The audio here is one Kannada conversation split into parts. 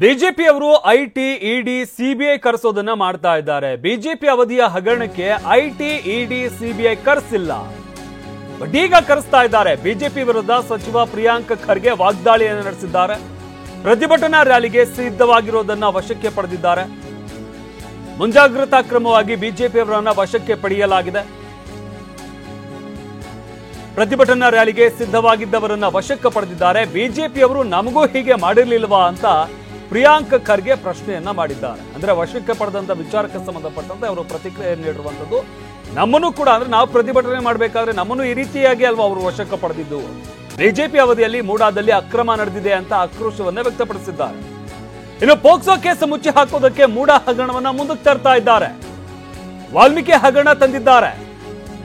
ಬಿಜೆಪಿಯವರು ಐಟಿ ಇಡಿ ಸಿಬಿಐ ಕರೆಸೋದನ್ನ ಮಾಡ್ತಾ ಇದ್ದಾರೆ. ಬಿಜೆಪಿ ಅವಧಿಯ ಹಗರಣಕ್ಕೆ ಐಟಿ ಇಡಿ ಸಿಬಿಐ ಕರೆಸಿಲ್ಲ, ಬಟ್ ಈಗ ಕರೆಸ್ತಾ ಇದ್ದಾರೆ. ಬಿಜೆಪಿ ವಿರುದ್ಧ ಸಚಿವ ಪ್ರಿಯಾಂಕ್ ಖರ್ಗೆ ವಾಗ್ದಾಳಿಯನ್ನು ನಡೆಸಿದ್ದಾರೆ. ಪ್ರತಿಭಟನಾ ರ್ಯಾಲಿಗೆ ಸಿದ್ಧವಾಗಿರೋದನ್ನ ವಶಕ್ಕೆ ಪಡೆದಿದ್ದಾರೆ. ಮುಂಜಾಗ್ರತಾ ಕ್ರಮವಾಗಿ ಬಿಜೆಪಿಯವರನ್ನ ವಶಕ್ಕೆ ಪಡೆಯಲಾಗಿದೆ. ಪ್ರತಿಭಟನಾ ರ್ಯಾಲಿಗೆ ಸಿದ್ಧವಾಗಿದ್ದವರನ್ನ ವಶಕ್ಕೆ ಪಡೆದಿದ್ದಾರೆ. ಬಿಜೆಪಿಯವರು ನಮಗೂ ಹೀಗೆ ಮಾಡಿರ್ಲಿಲ್ವಾ ಅಂತ ಪ್ರಿಯಾಂಕ್ ಖರ್ಗೆ ಪ್ರಶ್ನೆಯನ್ನ ಮಾಡಿದ್ದಾರೆ. ಅಂದ್ರೆ ವಶಕ್ಕೆ ಪಡೆದಂತ ವಿಚಾರಕ್ಕೆ ಸಂಬಂಧಪಟ್ಟಂತೆ ಅವರು ಪ್ರತಿಕ್ರಿಯೆ ನೀಡಿರುವಂತದ್ದು. ನಮ್ಮನ್ನು ಕೂಡ ಅಂದ್ರೆ ನಾವು ಪ್ರತಿಭಟನೆ ಮಾಡಬೇಕಾದ್ರೆ ನಮ್ಮನ್ನು ಈ ರೀತಿಯಾಗಿ ಅಲ್ವಾ ಅವರು ವಶಕ್ಕೆ ಪಡೆದಿದ್ದು. ಬಿಜೆಪಿ ಅವಧಿಯಲ್ಲಿ ಮೂಡಾದಲ್ಲಿ ಅಕ್ರಮ ನಡೆದಿದೆ ಅಂತ ಆಕ್ರೋಶವನ್ನ ವ್ಯಕ್ತಪಡಿಸಿದ್ದಾರೆ. ಇನ್ನು ಪೋಕ್ಸೋ ಕೇಸ್ ಮುಚ್ಚಿ ಹಾಕೋದಕ್ಕೆ ಮೂಡಾ ಹಗರಣವನ್ನ ಮುಂದಕ್ಕೆ ತರ್ತಾ ಇದ್ದಾರೆ. ವಾಲ್ಮೀಕಿ ಹಗರಣ ತಂದಿದ್ದಾರೆ.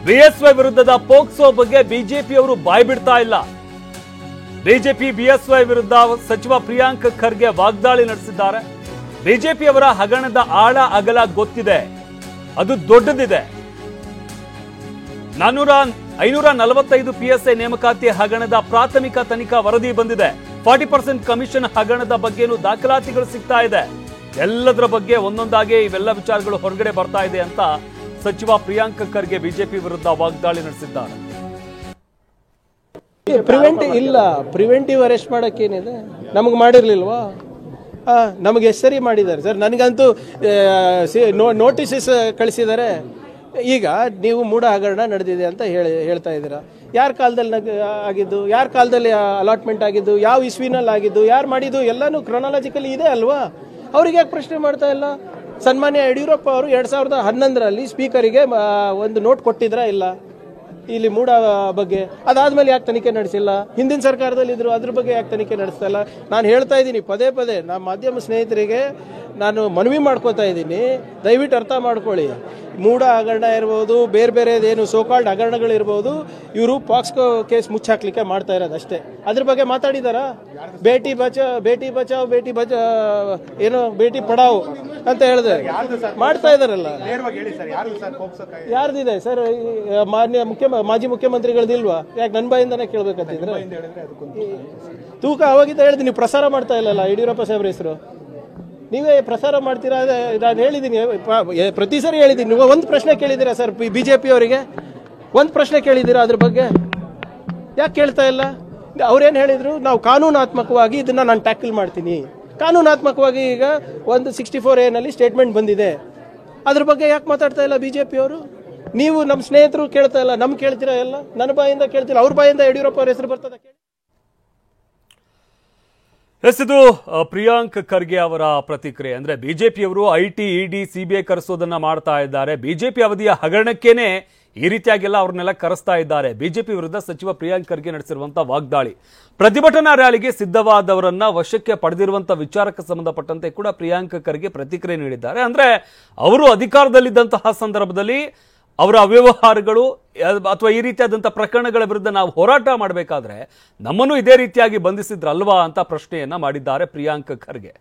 ಬಿಎಸ್ವೈ ವಿರುದ್ಧದ ಪೋಕ್ಸೋ ಬಗ್ಗೆ ಬಿಜೆಪಿಯವರು ಬಾಯ್ ಬಿಡ್ತಾ ಇಲ್ಲ. ಬಿಜೆಪಿ ಬಿಎಸ್ವೈ ವಿರುದ್ಧ ಸಚಿವ ಪ್ರಿಯಾಂಕ್ ಖರ್ಗೆ ವಾಗ್ದಾಳಿ ನಡೆಸಿದ್ದಾರೆ. ಬಿಜೆಪಿಯವರ ಹಗರಣದ ಆಳ ಅಗಲ ಗೊತ್ತಿದೆ, ಅದು ದೊಡ್ಡದಿದೆ. 545 PSI ನೇಮಕಾತಿ ಹಗರಣದ ಪ್ರಾಥಮಿಕ ತನಿಖಾ ವರದಿ ಬಂದಿದೆ. 40% ಕಮಿಷನ್ ಹಗರಣದ ಬಗ್ಗೆನೂ ದಾಖಲಾತಿಗಳು ಸಿಗ್ತಾ ಇದೆ. ಎಲ್ಲದರ ಬಗ್ಗೆ ಒಂದೊಂದಾಗಿ ಇವೆಲ್ಲ ವಿಚಾರಗಳು ಹೊರಗಡೆ ಬರ್ತಾ ಇದೆ ಅಂತ ಸಚಿವ ಪ್ರಿಯಾಂಕ್ ಖರ್ಗೆ ಬಿಜೆಪಿ ವಿರುದ್ಧ ವಾಗ್ದಾಳಿ ನಡೆಸಿದ್ದಾರೆ. ಪ್ರಿವೆಂಟಿವ್ ಅರೆಸ್ಟ್ ಮಾಡಕ್ಕೇನಿದೆ, ನಮಗೆ ಮಾಡಿರ್ಲಿಲ್ವಾ? ನಮಗೆ ಎಷ್ಟು ಸರಿ ಮಾಡಿದ್ದಾರೆ ಸರ್. ನನಗಂತೂ ನೋಟಿಸಸ್ ಕಳಿಸಿದ್ದಾರೆ. ಈಗ ನೀವು ಮೂಡ ಹಗರಣ ನಡೆದಿದೆ ಅಂತ ಹೇಳ್ತಾ ಇದ್ದೀರಾ. ಯಾರ ಕಾಲದಲ್ಲಿ ಆಗಿದ್ದು, ಯಾರ ಕಾಲದಲ್ಲಿ ಅಲಾಟ್ಮೆಂಟ್ ಆಗಿದ್ದು, ಯಾವ ಇಸ್ವಿನಲ್ಲಿ ಆಗಿದ್ದು, ಯಾರು ಮಾಡಿದ್ದು ಎಲ್ಲಾನು ಕ್ರೊನಾಲಜಿಕಲಿ ಇದೆ ಅಲ್ವಾ? ಅವ್ರಿಗೆ ಯಾಕೆ ಪ್ರಶ್ನೆ ಮಾಡ್ತಾ ಇಲ್ಲ? ಸನ್ಮಾನ್ಯ ಯಡಿಯೂರಪ್ಪ ಅವರು 2011ರಲ್ಲಿ ಸ್ಪೀಕರಿಗೆ ಒಂದು ನೋಟ್ ಕೊಟ್ಟಿದ್ರಾ? ಇಲ್ಲ. ಇಲ್ಲಿ ಮೂಡ ಬಗ್ಗೆ ಅದಾದ್ಮೇಲೆ ಯಾಕೆ ತನಿಖೆ ನಡೆಸಿಲ್ಲ? ಹಿಂದಿನ ಸರ್ಕಾರದಲ್ಲಿ ಇದ್ರು, ಅದ್ರ ಬಗ್ಗೆ ಯಾಕೆ ತನಿಖೆ ನಡೆಸ್ತಾ ಇಲ್ಲ? ನಾನು ಹೇಳ್ತಾ ಇದ್ದೀನಿ ಪದೇ ಪದೇ, ನಮ್ಮ ಮಾಧ್ಯಮ ಸ್ನೇಹಿತರಿಗೆ ನಾನು ಮನವಿ ಮಾಡ್ಕೋತಾ ಇದ್ದೀನಿ, ದಯವಿಟ್ಟು ಅರ್ಥ ಮಾಡ್ಕೊಳ್ಳಿ. ಮೂಡ ಹಗರಣ ಇರ್ಬೋದು, ಬೇರೆ ಬೇರೆದೇನು ಸೋಕಾಲ್ಡ್ ಹಗರಣಗಳಿರ್ಬೋದು, ಇವರು ಪಾಕ್ಸ್ಕೋ ಕೇಸ್ ಮುಚ್ಚಾಕ್ಲಿಕ್ಕೆ ಮಾಡ್ತಾ ಇರೋದು ಅಷ್ಟೇ. ಅದ್ರ ಬಗ್ಗೆ ಮಾತಾಡಿದಾರಾ? ಬೇಟಿ ಬಚಾವ್ ಏನೋ ಬೇಟಿ ಪಡಾವ್ ಅಂತ ಹೇಳಿದ್ರೆ ಮಾಡ್ತಾ ಇದಾರಲ್ಲ. ಯಾರ್ದಿದೆ ಸರ್? ಮಾಜಿ ಮುಖ್ಯಮಂತ್ರಿಗಳದಿಲ್ವಾ? ಯಾಕೆ ನನ್ನ ಬಾಯಿಂದಾನೆ ಕೇಳ್ಬೇಕಂತಿದ್ರೆ ತೂಕ ಅವಾಗಿದ್ದ ಹೇಳಿದ್ ನೀವು ಪ್ರಸಾರ ಮಾಡ್ತಾ ಇಲ್ಲಲ್ಲ ಯಡಿಯೂರಪ್ಪ ಸಾಹೇಬ್ರ ಹೆಸರು. ನೀವೇ ಪ್ರಸಾರ ಮಾಡ್ತೀರಾ. ನಾನು ಹೇಳಿದ್ದೀನಿ, ಪ್ರತಿ ಸರಿ ಹೇಳಿದ್ದೀನಿ. ನೀವು ಒಂದು ಪ್ರಶ್ನೆ ಕೇಳಿದ್ದೀರಾ ಸರ್ ಬಿಜೆಪಿ ಅವರಿಗೆ? ಒಂದು ಪ್ರಶ್ನೆ ಕೇಳಿದ್ದೀರಾ ಅದ್ರ ಬಗ್ಗೆ? ಯಾಕೆ ಕೇಳ್ತಾ ಇಲ್ಲ? ಅವ್ರೇನು ಹೇಳಿದ್ರು, ನಾವು ಕಾನೂನಾತ್ಮಕವಾಗಿ ಇದನ್ನ ನಾನು ಟ್ಯಾಕಲ್ ಮಾಡ್ತೀನಿ. ಕಾನೂನಾತ್ಮಕವಾಗಿ ಈಗ ಒಂದು 64A ನಲ್ಲಿ ಸ್ಟೇಟ್ಮೆಂಟ್ ಬಂದಿದೆ. ಅದ್ರ ಬಗ್ಗೆ ಯಾಕೆ ಮಾತಾಡ್ತಾ ಇಲ್ಲ ಬಿಜೆಪಿ ಅವರು? ನೀವು ನಮ್ಮ ಸ್ನೇಹಿತರು ಕೇಳ್ತಾ ಇಲ್ಲ, ನಮ್ಗೆ ಕೇಳ್ತೀರಾ? ಎಲ್ಲ ನನ್ನ ಬಾಯಿಂದ ಕೇಳ್ತಿಲ್ಲ, ಅವ್ರ ಬಾಯಿಂದ ಯಡಿಯೂರಪ್ಪ ಅವ್ರ ಹೆಸರು ಬರ್ತದ? ಇದು ಪ್ರಿಯಾಂಕ್ ಖರ್ಗೆ ಅವರ ಪ್ರತಿಕ್ರಿಯೆ. ಅಂದ್ರೆ ಬಿಜೆಪಿಯವರು ಐಟಿ ಇಡಿ ಸಿಬಿಐ ಕರೆಸೋದನ್ನ ಮಾಡ್ತಾ ಇದ್ದಾರೆ. ಬಿಜೆಪಿ ಅವಧಿಯ ಹಗರಣಕ್ಕೇನೆ ಈ ರೀತಿಯಾಗೆಲ್ಲ ಅವ್ರನ್ನೆಲ್ಲ ಕರೆಸ್ತಾ ಇದ್ದಾರೆ. ಬಿಜೆಪಿ ವಿರುದ್ಧ ಸಚಿವ ಪ್ರಿಯಾಂಕ್ ಖರ್ಗೆ ನಡೆಸಿರುವಂತಹ ವಾಗ್ದಾಳಿ, ಪ್ರತಿಭಟನಾ ರ್ಯಾಲಿಗೆ ಸಿದ್ಧವಾದವರನ್ನ ವಶಕ್ಕೆ ಪಡೆದಿರುವಂತಹ ವಿಚಾರಕ್ಕೆ ಸಂಬಂಧಪಟ್ಟಂತೆ ಕೂಡ ಪ್ರಿಯಾಂಕ್ ಖರ್ಗೆ ಪ್ರತಿಕ್ರಿಯೆ ನೀಡಿದ್ದಾರೆ. ಅಂದ್ರೆ ಅವರು ಅಧಿಕಾರದಲ್ಲಿದ್ದಂತಹ ಸಂದರ್ಭದಲ್ಲಿ ಅವರ ಅವ್ಯವಹಾರಗಳು ಅಥವಾ ಈ ರೀತಿಯಾದಂತಹ ಪ್ರಕರಣಗಳ ವಿರುದ್ಧ ನಾವು ಹೋರಾಟ ಮಾಡಬೇಕಾದ್ರೆ ನಮ್ಮನ್ನು ಇದೇ ರೀತಿಯಾಗಿ ಬಂಧಿಸಿದ್ರಲ್ವಾ ಅಂತ ಪ್ರಶ್ನೆಯನ್ನ ಮಾಡಿದ್ದಾರೆ ಪ್ರಿಯಾಂಕ್ ಖರ್ಗೆ.